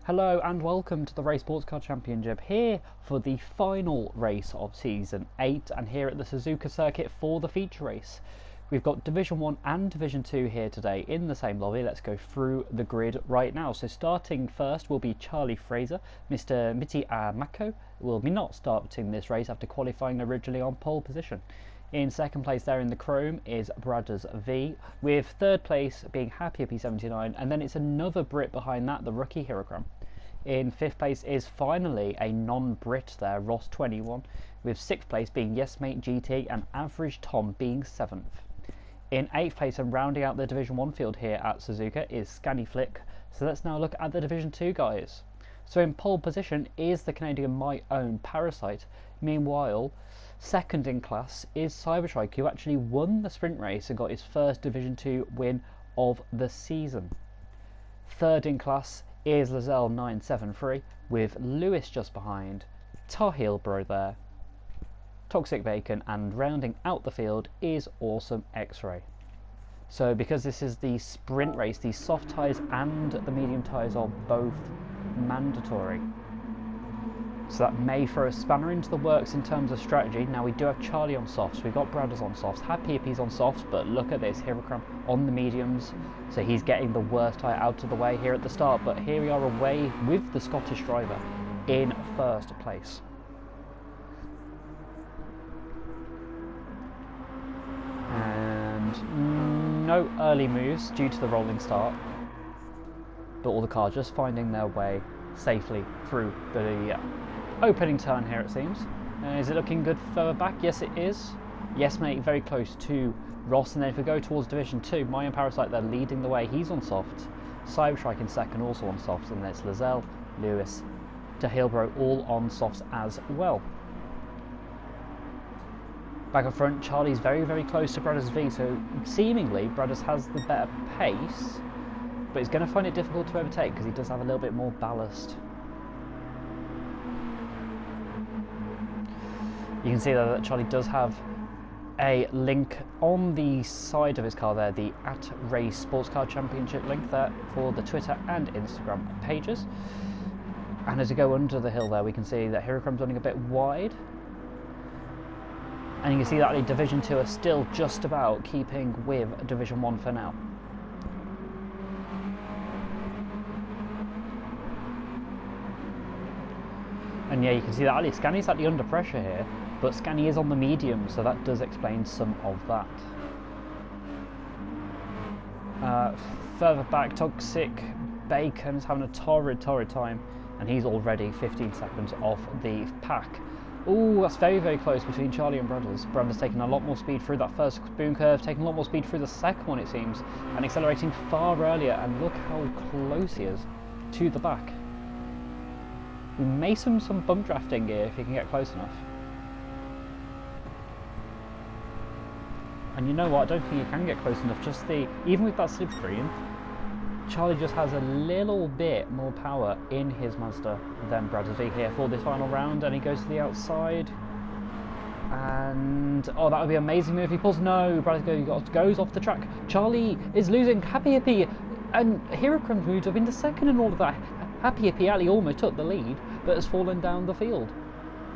Hello and welcome to the Rei Sportscar Championship, here for the final race of Season 8 and here at the Suzuka circuit for the feature race. We've got Division 1 and Division 2 here today in the same lobby. Let's go through the grid right now. So starting first will be Charlie Fraser. Mr. Miti Mako will be not starting this race after qualifying originally on pole position. In second place there in the chrome is Brothers V, with third place being Happy P79, and then it's another Brit behind that, the rookie Hirokram. In fifth place is finally a non-Brit there, Ross 21, with sixth place being Yes Mate GT and Average Tom being seventh. In eighth place and rounding out the Division 1 field here at Suzuka is Scanny Flick. So let's now look at the Division 2 guys. So in pole position is the Canadian My Own Parasite. Meanwhile, second in class is Cybertrike, who actually won the sprint race and got his first Division 2 win of the season. Third in class is Lazelle 973, with Lewis just behind, Tar Heel Bro there, Toxic Bacon, and rounding out the field is Awesome X-Ray. So because this is the sprint race, the soft tyres and the medium tyres are both mandatory. So that may throw a spanner into the works in terms of strategy. Now we do have Charlie on softs, we've got Brothers on softs, Happy Hippie's on softs, but look at this, Hirokram on the mediums. So he's getting the worst tyre out of the way here at the start, but here we are away with the Scottish driver in first place. And no early moves due to the rolling start, but all the cars just finding their way safely through the opening turn here, it seems. Is it looking good further back? Yes, it is. Yes Mate very close to Ross, and then if we go towards Division 2, My Own Parasite there leading the way, he's on softs. Cybertrike in second, also on softs, and there's Lazelle, Lewis, to Hillbro, all on softs as well. Back up front, Charlie's very close to Brothers V, so seemingly Brothers has the better pace, but he's going to find it difficult to overtake because he does have a little bit more ballast. You can see that Charlie does have a link on the side of his car there, the @Rei Sportscar Championship link there for the Twitter and Instagram pages. And as we go under the hill there, we can see that Hirokram's running a bit wide. And you can see that Division 2 are still just about keeping with Division 1 for now. And yeah, you can see that Scanny's actually under pressure here, but Scanny is on the medium, so that does explain some of that. Further back, Toxic Bacon's having a torrid time, and he's already 15 seconds off the pack. Ooh, that's very close between Charlie and Brothers. Brothers taking a lot more speed through that first boom curve, taking a lot more speed through the second one, it seems, and accelerating far earlier, and look how close he is to the back. We may some bump drafting here if he can get close enough. And you know what, I don't think he can get close enough. Just even with that slipstream, Charlie just has a little bit more power in his Mazda than Brothers V here for this final round, and he goes to the outside. And oh, that would be an amazing move. He pulls. No, Brothers goes off the track. Charlie is losing. Happy Hippie and Hirokram moved up into second and all of that. Happy Hippie actually almost took the lead, but has fallen down the field.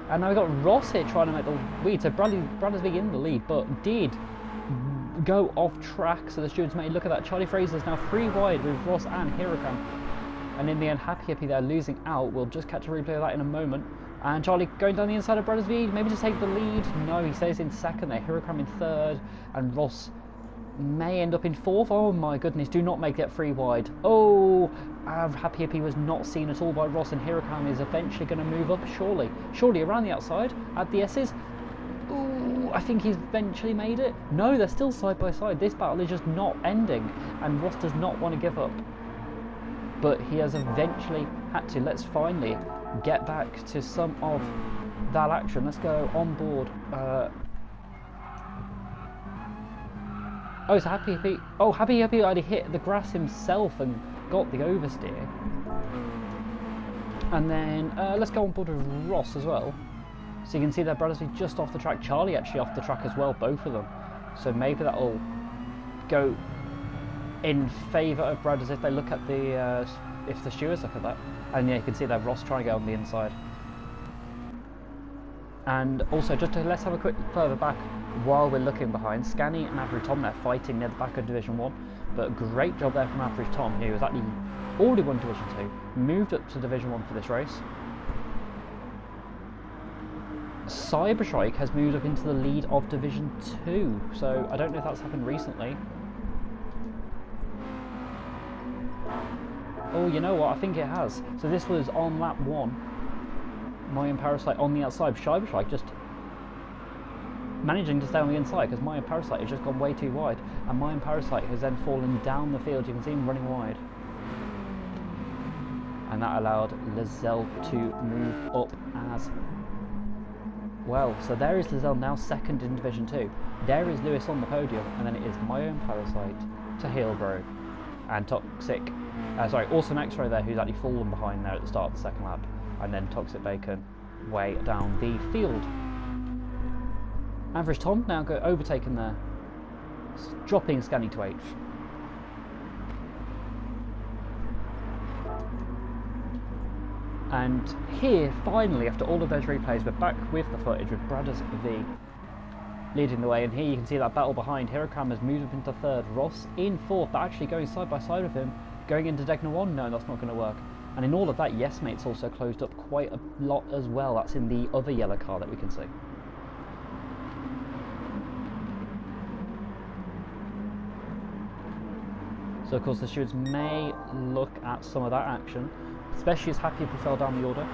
And now we've got Ross here trying to make the lead. So Brothers V in the lead, but did go off track. So the stewards may look at that. Charlie Fraser's now 3 wide with Ross and Hirokram. And in the end, Happy Hippie there losing out. We'll just catch a replay of that in a moment. And Charlie going down the inside of Brothers V, maybe to take the lead. No, he stays in second there. Hirokram in third, and Ross may end up in fourth. Oh my goodness, do not make that 3 wide. Oh, Happy Hippie was not seen at all by Ross, and Hirokram is eventually going to move up, surely around the outside at the S's. Ooh, I think he's eventually made it. No, they're still side by side. This battle is just not ending, and Ross does not want to give up, but he has eventually had to. Let's finally get back to some of that action. Let's go on board. Oh, it's Happy Hippie. Oh, Happy Hippie already hit the grass himself and got the oversteer. And then let's go on board with Ross as well. So you can see their brothers are just off the track. Charlie actually off the track as well, both of them. So maybe that'll go in favour of Brad, as if they look at the if the stewards look at that, and yeah, you can see that Ross trying to get on the inside. And also, just to let's have a quick further back while we're looking behind. Scani and Average Tom there fighting near the back of Division 1, but great job there from Average Tom, who has actually already won Division 2, moved up to Division 1 for this race. Cyberstrike has moved up into the lead of Division 2, so I don't know if that's happened recently. Oh, you know what, I think it has. So this was on lap 1. Mayan Parasite on the outside. Cyberstrike just managing to stay on the inside because Mayan Parasite has just gone way too wide, and Mayan Parasite has then fallen down the field. You can see him running wide, and that allowed Lizelle to move up as well. So there is Lizelle now second in Division 2. There is Lewis on the podium, and then it is Mayan Parasite to Heelbro and Toxic. Awesome X-Ray there, who's actually fallen behind there at the start of the second lap, and then Toxic Bacon way down the field. Average Tom now overtaken there, dropping Scani to 8th. And here, finally, after all of those replays, we're back with the footage with Brothers V leading the way, and here you can see that battle behind. Hirokam has moved up into 3rd, Ross in 4th, but actually going side by side with him, going into Degna 1, no, that's not going to work. And in all of that, Yes Mate's also closed up quite a lot as well. That's in the other yellow car that we can see. So of course the stewards may look at some of that action, especially as Happy People fell down the order.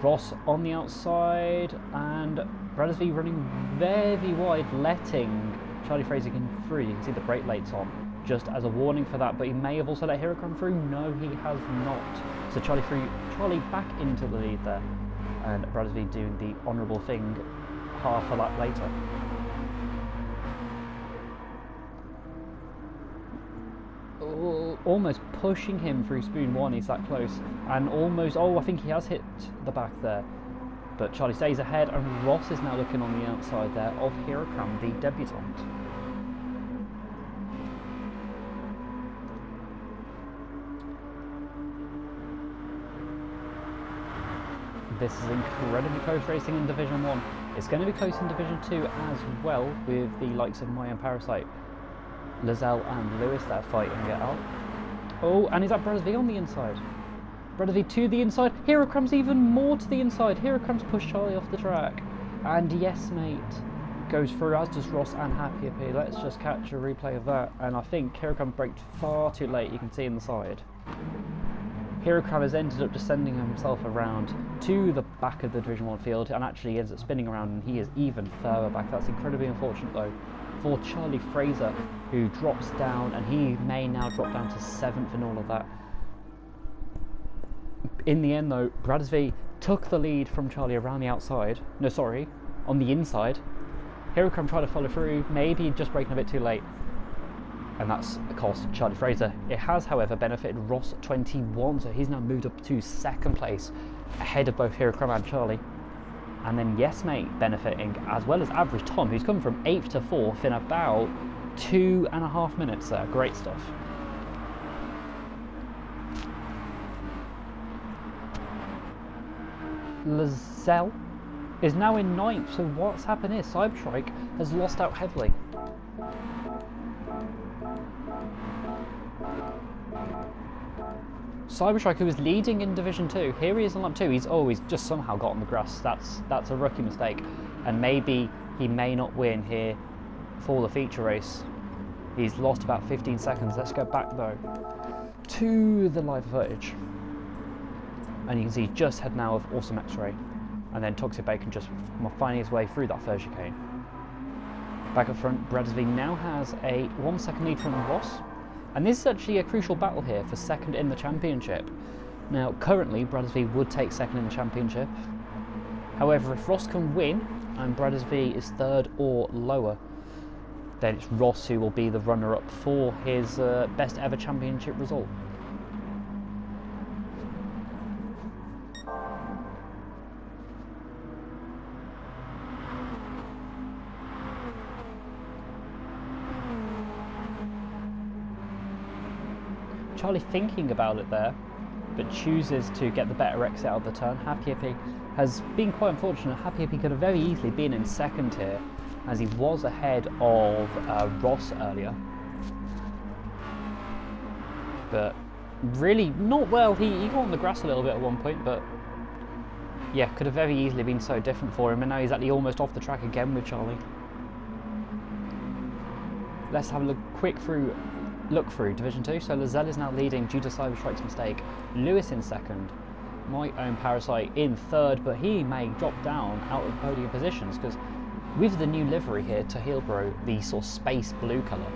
Ross on the outside, and Brothers V running very wide, letting Charlie Fraser get through. You can see the brake lights on, just as a warning for that, but he may have also let Hero come through. No, he has not. So Charlie back into the lead there, and Brothers V doing the honourable thing half a lap later. Almost pushing him through Spoon 1, he's that close, and almost, I think he has hit the back there, but Charlie stays ahead, and Ross is now looking on the outside there of Hirokam, the debutant. This is incredibly close racing in Division 1. It's going to be close in Division 2 as well, with the likes of Mayan Parasite, Lizelle and Lewis there fighting it out. Oh, and is that Brothers V on the inside? Brothers V to the inside. Here comes even more to the inside. Here comes push Charlie off the track. And Yes Mate goes through, as does Ross and Happy P. Let's just catch a replay of that. And I think Hirokam braked far too late, you can see in the side. Hirokam has ended up descending himself around to the back of the Division 1 field, and actually ends up spinning around, and he is even further back. That's incredibly unfortunate though for Charlie Fraser, who drops down, and he may now drop down to 7th in all of that. In the end though, Brothers V took the lead from Charlie around the outside. No, sorry, on the inside. Hirokam tried to follow through, maybe just braking a bit too late, and that's cost Charlie Fraser. It has, however, benefited Ross 21, so he's now moved up to 2nd place, ahead of both Hirokam and Charlie. And then Yes Mate benefiting, as well as Average Tom, who's come from 8th to 4th in about 2.5 minutes there. Great stuff. Lizelle is now in 9th, so what's happened here? Cyberstrike has lost out heavily. Cyberstrike, who was leading in Division 2, here he is on lap 2. He's just somehow got on the grass. That's a rookie mistake, and maybe he may not win here for the feature race. He's lost about 15 seconds. Let's go back though to the live footage, and you can see he's just had now of Awesome X-Ray, and then Toxic Bacon just finding his way through that first chicane. Back up front, Brothers V now has a 1 second lead from Ross. And this is actually a crucial battle here for 2nd in the championship. Now, currently, Brothers V would take 2nd in the championship. However, if Ross can win, and Brothers V is 3rd or lower, then it's Ross who will be the runner-up for his best ever championship result. Charlie thinking about it there, but chooses to get the better exit out of the turn. Happy Hippie has been quite unfortunate. Happy Hippie could have very easily been in second here, as he was ahead of Ross earlier. But really not well. He got on the grass a little bit at one point, but yeah, could have very easily been so different for him, and now he's actually almost off the track again with Charlie. Let's have a quick look through Division 2. So Lizelle is now leading due to Cyberstrike's mistake. Lewis in second. My Own Parasite in third, but he may drop down out of podium positions because with the new livery here to Heelbro, the sort of space blue colour,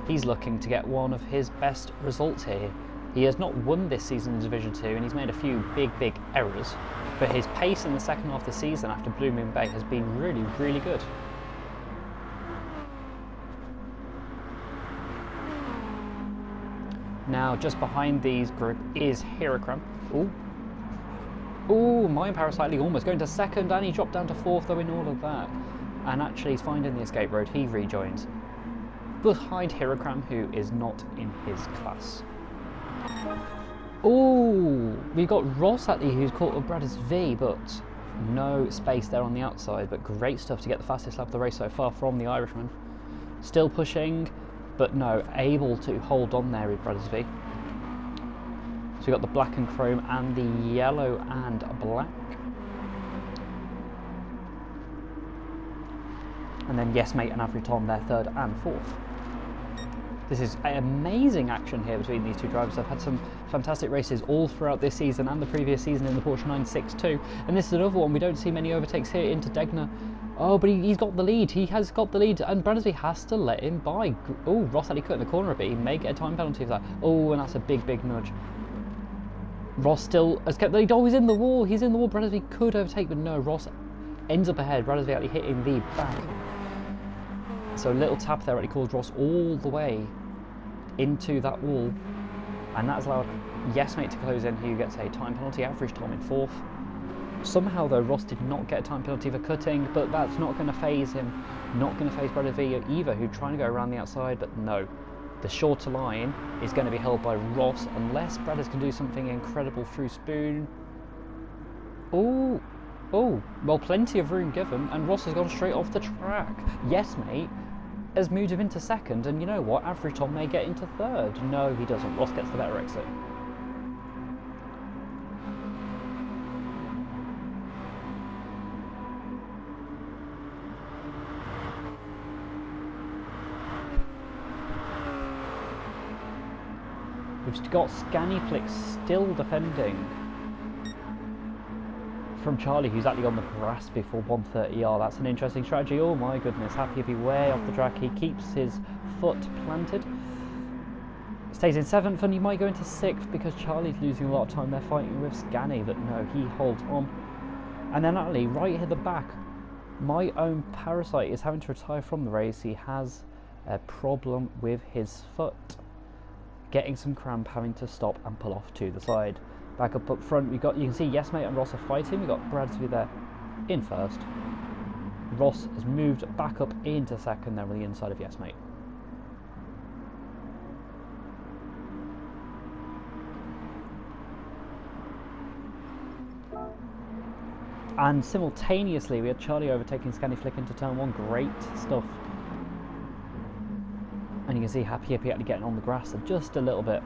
he's looking to get one of his best results here. He has not won this season in Division 2 and he's made a few big errors, but his pace in the second half of the season after Blue Moon Bay has been really good. Now, just behind these group is Hirokram. Ooh, My Parasite almost going to second, and he dropped down to fourth though in all of that. And actually he's finding the escape road, he rejoins. Behind Hirokram, who is not in his class. Ooh, we got Ross actually, who's caught up Brothers V, but no space there on the outside. But great stuff to get the fastest lap of the race so far from the Irishman. Still pushing, but no, able to hold on there with Brothers V. So we got the black and chrome and the yellow and black. And then Yes Mate and Avery Tom there, third and fourth. This is amazing action here between these two drivers. They've had some fantastic races all throughout this season and the previous season in the Porsche 962. And this is another one, we don't see many overtakes here into Degner. Oh, but he's got the lead. He has got the lead, and Bransby has to let him by. Oh, Ross had he cut in the corner a bit. He may get a time penalty for that. Oh, and that's a big nudge. Ross still has kept the lead. Oh, he's in the wall. He's in the wall. Bransby could overtake, but no. Ross ends up ahead. Bransby actually hitting the back. So a little tap there actually caused Ross all the way into that wall, and that's allowed Yes Mate to close in, who gets a time penalty. Average time in fourth. Somehow though, Ross did not get a time penalty for cutting, but that's not going to phase him, not going to phase Brother V either, who's trying to go around the outside, but no. The shorter line is going to be held by Ross, unless Brothers can do something incredible through Spoon. Oh, well, plenty of room given, and Ross has gone straight off the track. Yes Mate has moved him into second, and you know what, Average Tom may get into third. No, he doesn't. Ross gets the better exit. We've got Scaniflix still defending from Charlie, who's actually on the grass before 130R. That's an interesting strategy. Oh my goodness, Happy Hippie way off the track. He keeps his foot planted. Stays in seventh, and he might go into sixth because Charlie's losing a lot of time there fighting with Scanny, but no, he holds on. And then actually, right here at the back, My Own Parasite is having to retire from the race. He has a problem with his foot. Getting some cramp, having to stop and pull off to the side. Back up front, you can see Yes Mate and Ross are fighting. We got Bradsby there in first. Ross has moved back up into second there on the inside of Yes Mate. And simultaneously, we had Charlie overtaking Scanny Flick into turn one. Great stuff. And you can see Happy Hippie actually getting on the grass just a little bit.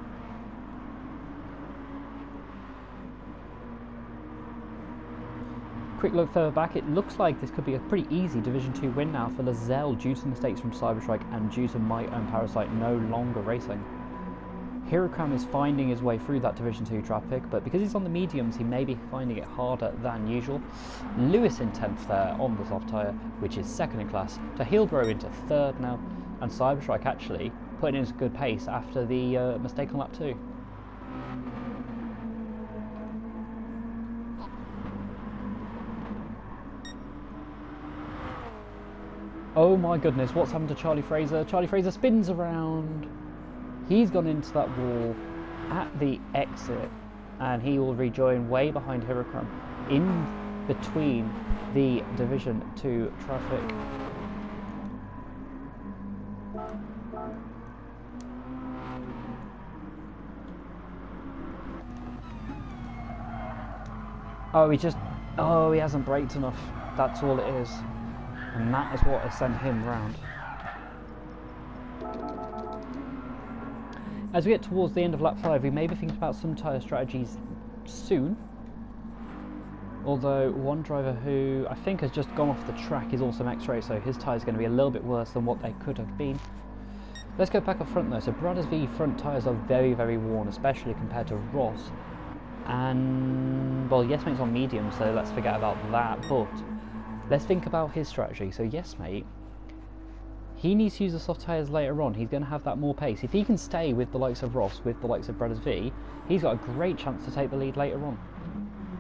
Quick look further back, it looks like this could be a pretty easy Division 2 win now for Lizelle due to mistakes from Cyberstrike and due to My Own Parasite no longer racing. Hirokram is finding his way through that Division 2 traffic, but because he's on the mediums, he may be finding it harder than usual. Lewis in 10th there on the soft tyre, which is second in class, to Heelbro into third now. And Cyberstrike actually putting in a good pace after the mistake on lap 2. Oh my goodness, what's happened to Charlie Fraser? Charlie Fraser spins around. He's gone into that wall at the exit, and he will rejoin way behind Hirokram in between the Division 2 traffic. Oh, he hasn't braked enough. That's all it is. And that is what has sent him round. As we get towards the end of lap 5, we may be thinking about some tyre strategies soon. Although one driver who I think has just gone off the track is also X-Ray, so his tyres are going to be a little bit worse than what they could have been. Let's go back up front though. So Brothers V front tyres are very, very worn, especially compared to Ross. And, well, Yes Mate's on medium, so let's forget about that. But let's think about his strategy. So Yes Mate, he needs to use the soft tyres later on. He's going to have that more pace. If he can stay with the likes of Ross, with the likes of Brothers V, he's got a great chance to take the lead later on.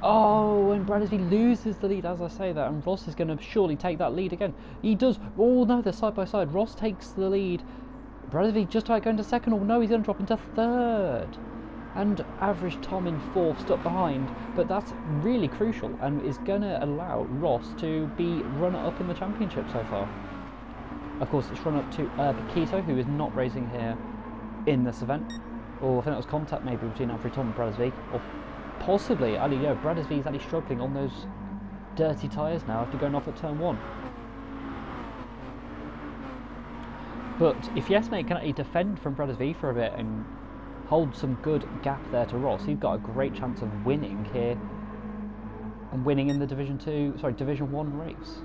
Oh, and Brothers V loses the lead as I say that, and Ross is going to surely take that lead again. He does. Oh no, they're side by side. Ross takes the lead. Brothers V just about going to second. Oh no, he's going to drop into third. And Average Tom in fourth, stuck behind, but that's really crucial and is going to allow Ross to be runner-up in the championship so far. Of course, it's run up to Paquito, who is not racing here in this event. Or I think that was contact maybe between Average Tom and Brothers V. Or possibly, I don't know, Brothers V is actually struggling on those dirty tyres now after going off at turn 1. But if Yes Mate can actually defend from Brothers V for a bit and hold some good gap there to Ross, he's got a great chance of winning here and winning in the Division 1 race.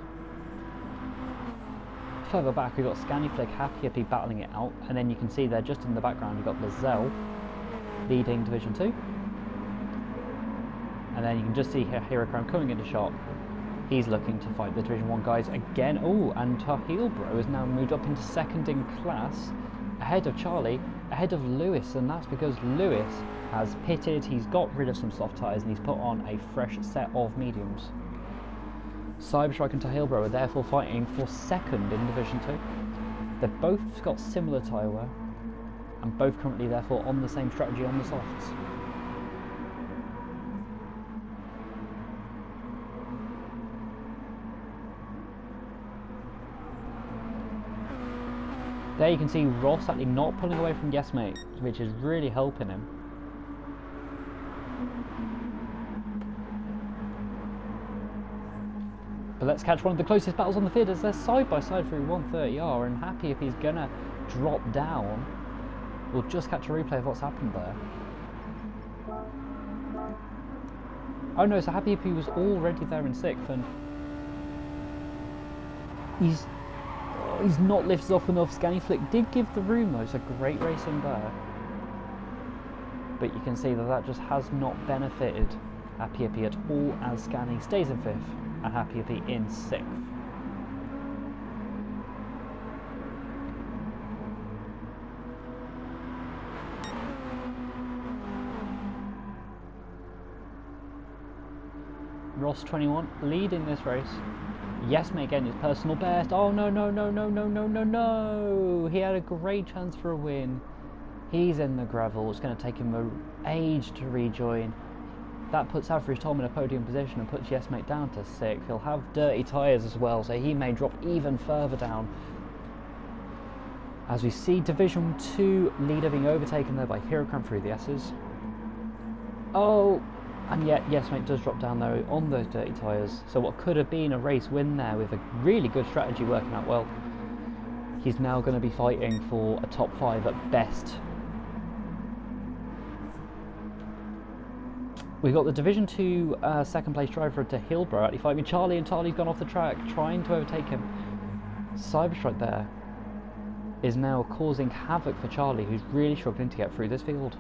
Further back we've got Scaniflick, Happy Hippie battling it out, and then you can see there just in the background you've got Lizelle leading Division 2, and then you can just see Hero Crown coming into shot. He's looking to fight the Division 1 guys again. Oh, and Tahilbro has now moved up into second in class, ahead of Charlie, ahead of Lewis, and that's because Lewis has pitted, he's got rid of some soft tyres, and he's put on a fresh set of mediums. Cyberstrike and Tahilbro are therefore fighting for second in Division 2. They've both got similar tyre wear, and both currently therefore on the same strategy on the softs. There you can see Ross actually not pulling away from Yes Mate, which is really helping him. But let's catch one of the closest battles on the field as they're side by side through 130R, and Happy if he's gonna drop down. We'll just catch a replay of what's happened there. Oh no, so Happy if he was already there in 6th, and he's not lifted off enough. Scaniflick did give the room though, so great racing there. But you can see that that just has not benefited Happy Hippie at all, as Scanny stays in 5th and Happy Hippie in 6th. Ross 21 leading this race. Yes Mate getting his personal best. Oh no, no, no, no, no, no, no, no. He had a great chance for a win. He's in the gravel. It's going to take him an age to rejoin. That puts Average Tom in a podium position and puts Yes Mate down to 6th. He'll have dirty tyres as well, so he may drop even further down. As we see Division 2 leader being overtaken there by Hero Crown through the S's. Oh, and yet Yes Mate does drop down though on those dirty tyres. So what could have been a race win there with a really good strategy working out well, he's now going to be fighting for a top 5 at best. We've got the Division 2 second place driver to Hillborough actually fighting Charlie, and Charlie's gone off the track trying to overtake him. Cyberstrike there is now causing havoc for Charlie, who's really struggling to get through this field.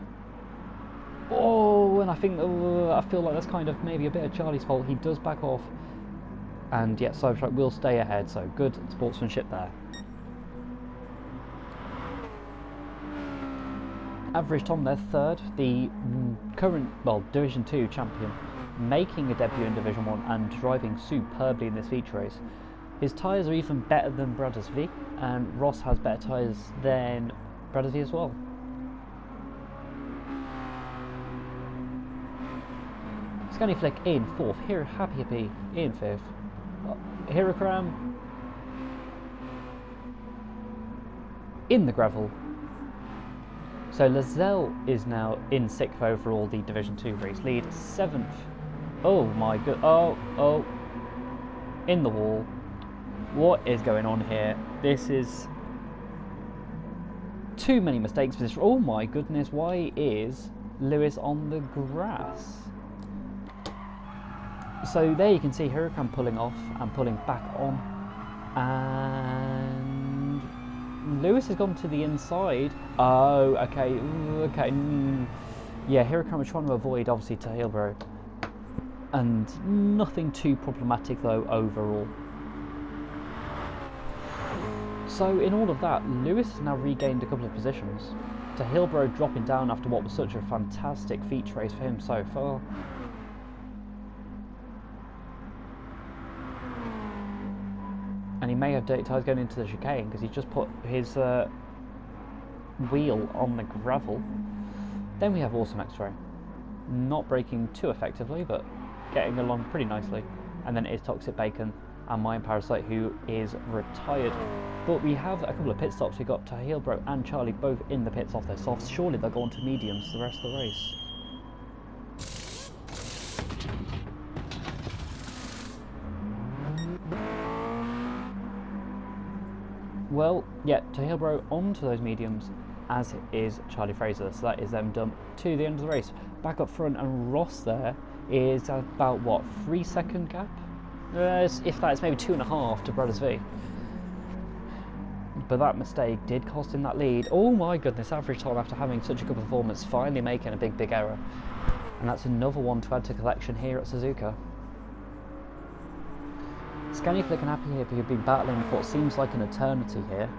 Oh, and I think I feel like that's kind of maybe a bit of Charlie's fault. He does back off, and yet Cyberstrike will stay ahead, so good sportsmanship there. Average Tom there third, the current, well, Division 2 champion, making a debut in Division 1 and driving superbly in this feature race. His tyres are even better than Brothers V, and Ross has better tyres than Brothers V as well. Scaniflick in 4th, Hero Happy Hippie in 5th, Hero Cram in the gravel. So Lizelle is now in 6th overall, the Division 2 race lead. 7th Oh my god. Oh. In the wall. What is going on here? This is too many mistakes for this. Oh my goodness, why is Lewis on the grass? So there you can see Huracan pulling off and pulling back on. And Lewis has gone to the inside. Oh, okay. Yeah, Huracan was trying to avoid, obviously, to Hillbrow. And nothing too problematic, though, overall. So, in all of that, Lewis has now regained a couple of positions. To Hillbrow dropping down after what was such a fantastic feature race for him so far. And he may have dirty tyres going into the chicane because he just put his wheel on the gravel. Then we have Awesome X-Ray. Not braking too effectively, but getting along pretty nicely. And then it is Toxic Bacon and Mayan Parasite, who is retired. But we have a couple of pit stops. We've got Tahilbro and Charlie both in the pits off their softs. Surely they'll go on to mediums the rest of the race. Well, yeah, Tahilbro onto those mediums, as is Charlie Fraser. So that is them done to the end of the race. Back up front, and Ross there is about, what, 3 second gap? If that, it's maybe 2.5 to Brothers V. But that mistake did cost him that lead. Oh my goodness, average time after having such a good performance, finally making a big error. And that's another one to add to collection here at Suzuka. Scania Click and Happy Hippie have been battling for what seems like an eternity here.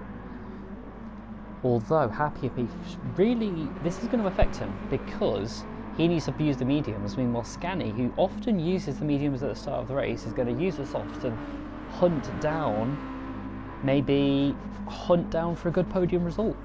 Although Happy Hippie, really, this is going to affect him because he needs to use the mediums. Meanwhile, Scania, who often uses the mediums at the start of the race, is going to use the softs and hunt down, maybe hunt down for a good podium result.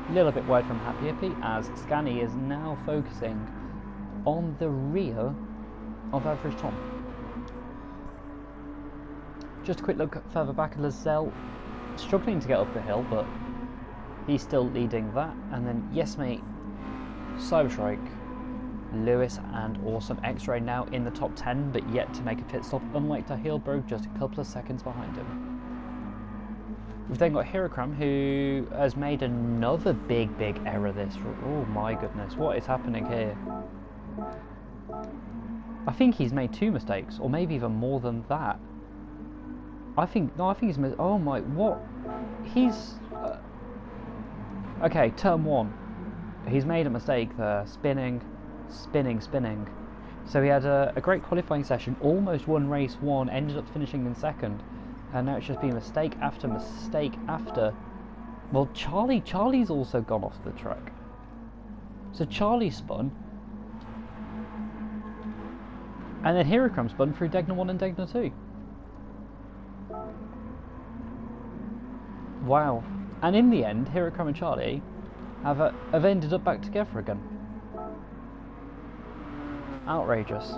A little bit wide from Happy Hippie, as Scania is now focusing on the rear of Average Tom. Just a quick look further back at Lazelle, struggling to get up the hill, but he's still leading that. And then Yes Mate, Cyberstrike, Lewis and Awesome X-Ray now in the top 10, but yet to make a pit stop, unlike Tahilbro, just a couple of seconds behind him. We've then got Hirokram, who has made another big error this. Oh my goodness, what is happening here? I think he's made 2 mistakes, or maybe even more than that. I think he's made, oh my, what? He's, okay, turn 1. He's made a mistake there, spinning. So he had a great qualifying session, almost won race 1, ended up finishing in 2nd. And now it's just been mistake after mistake after. Well, Charlie's also gone off the track. So Charlie spun. And then Hirokram spun through Degna 1 and Degna 2. Wow. And in the end, Hirokram and Charlie have ended up back together again. Outrageous.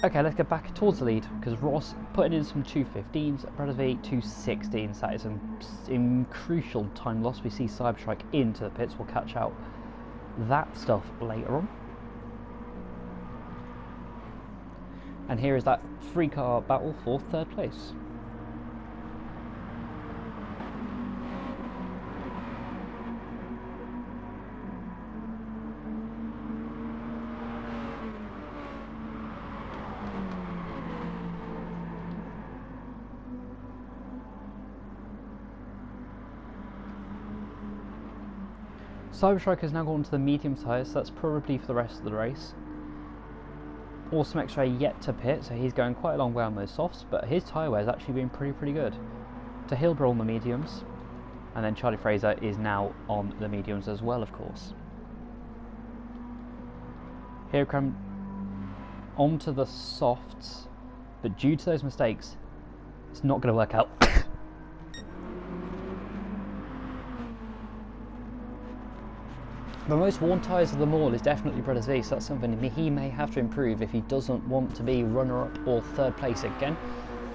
Okay, let's get back towards the lead, because Ross putting in some 2:15s, Brothers V 2:16s. That is some crucial time loss. We see Cyberstrike into the pits. We'll catch out that stuff later on. And here is that 3-car battle for 3rd place. Cyberstrike has now gone to the medium tyres, so that's probably for the rest of the race. Awesome X-Ray yet to pit, so he's going quite a long way on those softs, but his tyre wear has actually been pretty good. To Hilbro on the mediums, and then Charlie Fraser is now on the mediums as well, of course. Here come onto the softs, but due to those mistakes, it's not going to work out. The most worn tyres of them all is definitely Brothers V, so that's something he may have to improve if he doesn't want to be runner-up or third place again.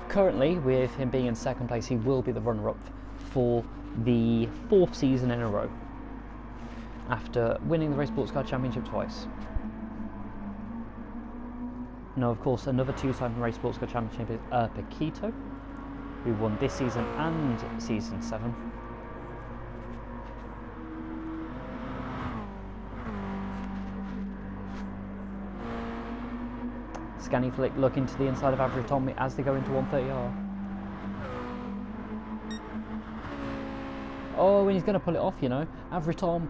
Currently, with him being in second place, he will be the runner-up for the 4th season in a row, after winning the Rei Sportscar Championship twice. Now, of course, another 2-time Rei Sportscar Championship is Paquito, who won this season and season 7. Scanny Flick looking to the inside of Average Tom as they go into 130R. Oh, and he's going to pull it off, you know. Average Tom.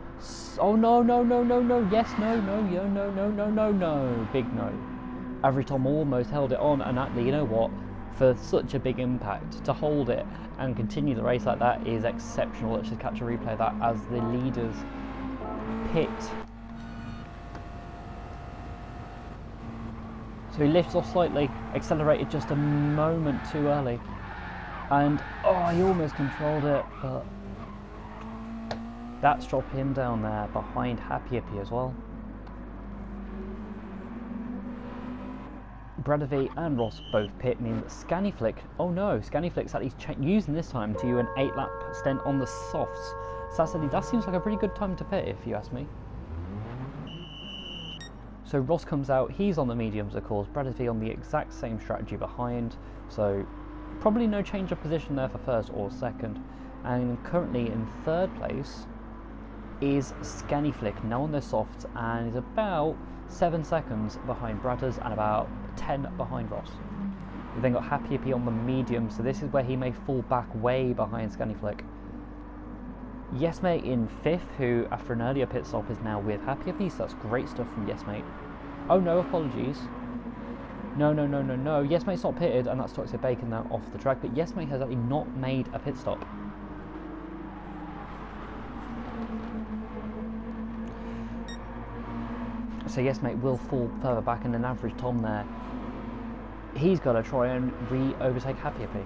Oh, no, no, no, no, no. Yes, no, no, no, no, no, no, no, no. Big no. Average Tom almost held it on, and actually, you know what? For such a big impact, to hold it and continue the race like that is exceptional. Let's just catch a replay of that as the leaders pit. So he lifts off slightly, accelerated just a moment too early, and oh, he almost controlled it, but that's dropped him down there behind Happy Hippie as well. Bradavi and Ross both pit, meaning that Scanny Flick, oh no, Scanny Flick's at least using this time to do an 8-lap stint on the softs. So that seems like a pretty good time to pit, if you ask me. So Ross comes out, he's on the mediums of course, Bradavi on the exact same strategy behind, so probably no change of position there for first or second. And currently in third place is Scanny Flick, now on their softs, and is about 7 seconds behind Bradders and about 10 behind Ross. We've then got Happy Hippie on the medium, so this is where he may fall back way behind Scanny Flick. Yes Mate in 5th, who after an earlier pit stop is now with Happy Hippie, so that's great stuff from Yes Mate. Oh no, apologies. No, no, no, no, no. Yes Mate's not pitted, and that's Toxic Bacon now off the track, but Yes Mate has actually not made a pit stop. So Yes Mate will fall further back, and then Average Tom there, he's got to try and overtake Happy Hippie.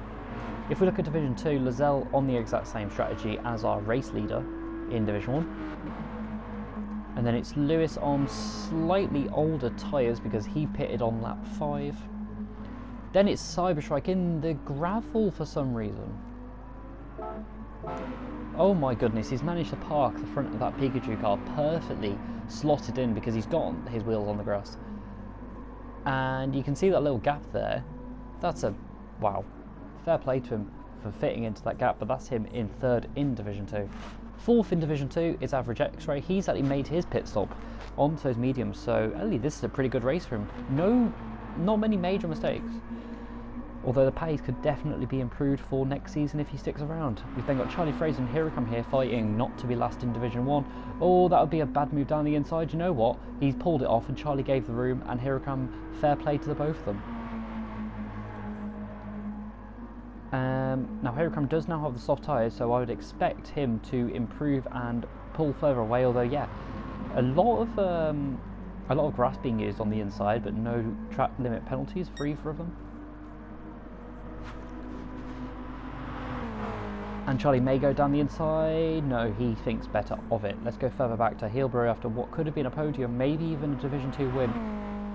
If we look at Division 2, Lozelle on the exact same strategy as our race leader in Division 1. And then it's Lewis on slightly older tyres because he pitted on lap 5. Then it's Cyberstrike in the gravel for some reason. Oh my goodness, he's managed to park the front of that Pikachu car perfectly slotted in because he's got his wheels on the grass. And you can see that little gap there. That's a, wow, fair play to him for fitting into that gap, but that's him in 3rd in Division 2. 4th in Division 2 is Average X-Ray. He's actually made his pit stop onto those mediums, so actually this is a pretty good race for him. Not many major mistakes. Although the pace could definitely be improved for next season if he sticks around. We've then got Charlie Fraser and Hirocam here fighting not to be last in Division 1. Oh, that would be a bad move down the inside. You know what? He's pulled it off and Charlie gave the room, and Hirocam, fair play to the both of them. Now Hirocam does now have the soft tyres, so I would expect him to improve and pull further away, although yeah, a lot of grass being used on the inside, but no track limit penalties for either of them. And Charlie may go down the inside. No, he thinks better of it. Let's go further back to Heilbro after what could have been a podium, maybe even a Division 2 win.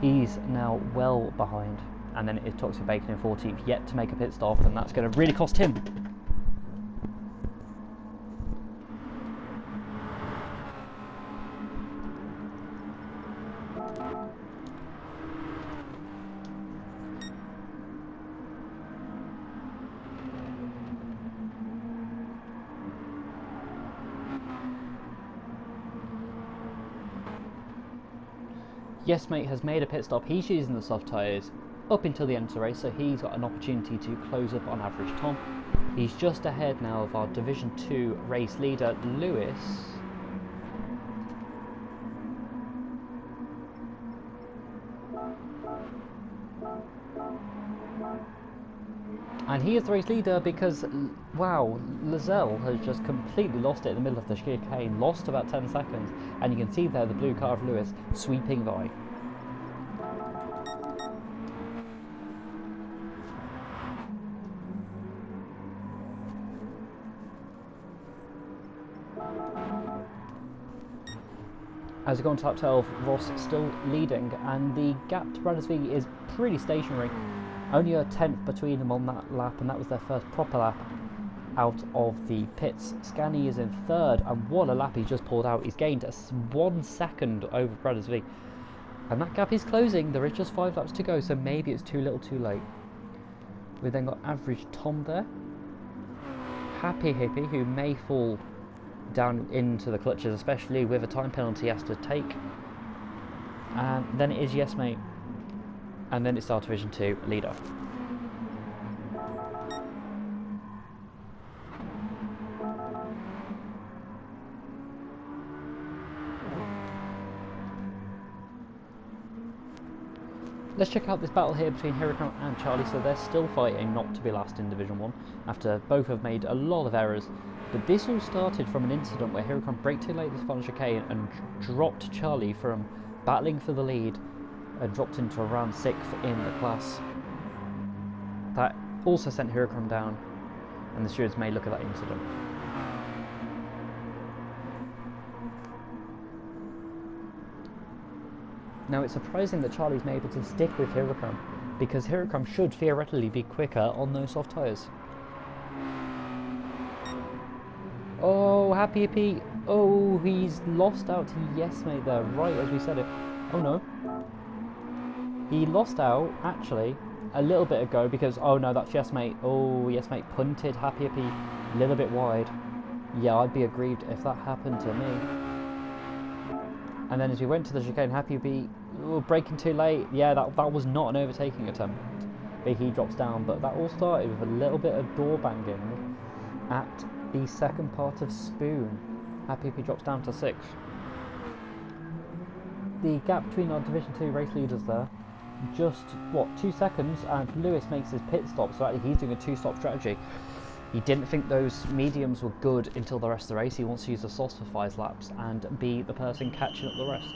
He's now well behind. And then it is Toxic Bacon in 14th, yet to make a pit stop, and that's going to really cost him. Yes Mate has made a pit stop. He's using the soft tyres up until the end of the race, so he's got an opportunity to close up on Average Tom. He's just ahead now of our Division 2 race leader, Lewis. And he is the race leader because, wow, Lozelle has just completely lost it in the middle of the chicane, lost about 10 seconds, and you can see there the blue car of Lewis sweeping by. As we go on to lap 12, Ross still leading, and the gap to Bradesby is pretty stationary. Only a tenth between them on that lap, and that was their first proper lap out of the pits. Scani is in third, and what a lap he's just pulled out. He's gained 1 second over Bradesby, and that gap is closing. There is just 5 laps to go, so maybe it's too little too late. We've then got average Tom there. Happy Hippie, who may fall down into the clutches, especially with a time penalty he has to take. And then it is Yes Mate, and then it's our Division 2 leader. Let's check out this battle here between Huracan and Charlie. So they're still fighting not to be last in Division 1 after both have made a lot of errors. But this all started from an incident where Huracan braked too late this final chicane and dropped Charlie from battling for the lead and dropped into around 6th in the class. That also sent Huracan down, and the stewards may look at that incident. Now it's surprising that Charlie's been able to stick with Huracan, because Huracan should theoretically be quicker on those soft tyres. Oh, Happy Hippie. Oh, he's lost out to Yes Mate there, right as we said it. Oh no. He lost out, actually, a little bit ago because, oh no, that's Yes Mate. Oh, Yes Mate punted Happy Hippie a little bit wide. Yeah, I'd be aggrieved if that happened to me. And then as we went to the chicane, Happy Hippie, braking too late. Yeah, that was not an overtaking attempt. But he drops down, but that all started with a little bit of door banging at the second part of Spoon. Happy Hippie drops down to 6th. The gap between our Division 2 race leaders there, just, what, 2 seconds, and Lewis makes his pit stop, so actually he's doing a 2-stop strategy. He didn't think those mediums were good until the rest of the race. He wants to use the softs for 5 laps and be the person catching up the rest.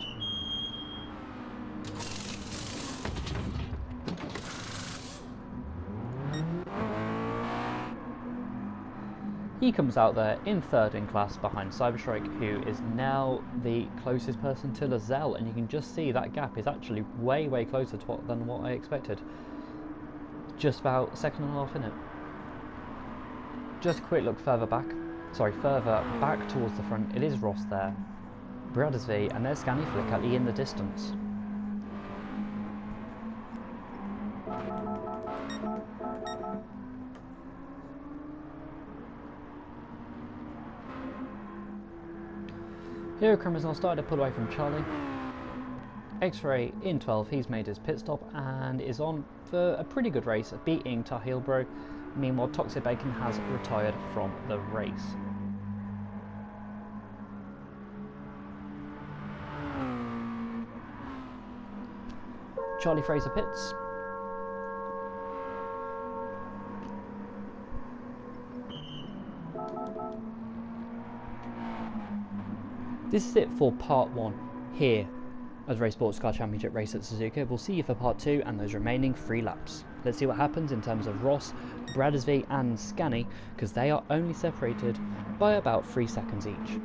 He comes out there in 3rd in class behind Cyberstrike, who is now the closest person to Lazelle, and you can just see that gap is actually way closer to than what I expected. Just about 1.5 seconds in it. Just a quick look further back towards the front. It is Ross there, Bradesby, and there's Scani Flickatli in the distance. Huracan has now started to pull away from Charlie. X-Ray in 12th, he's made his pit stop and is on for a pretty good race, beating Tahilbro. Meanwhile, Toxic Bacon has retired from the race. Charlie Fraser pits. This is it for part 1 here at the Rei Sportscar Championship race at Suzuka. We'll see you for part 2 and those remaining 3 laps. Let's see what happens in terms of Ross, Bradesby and Scani, because they are only separated by about 3 seconds each.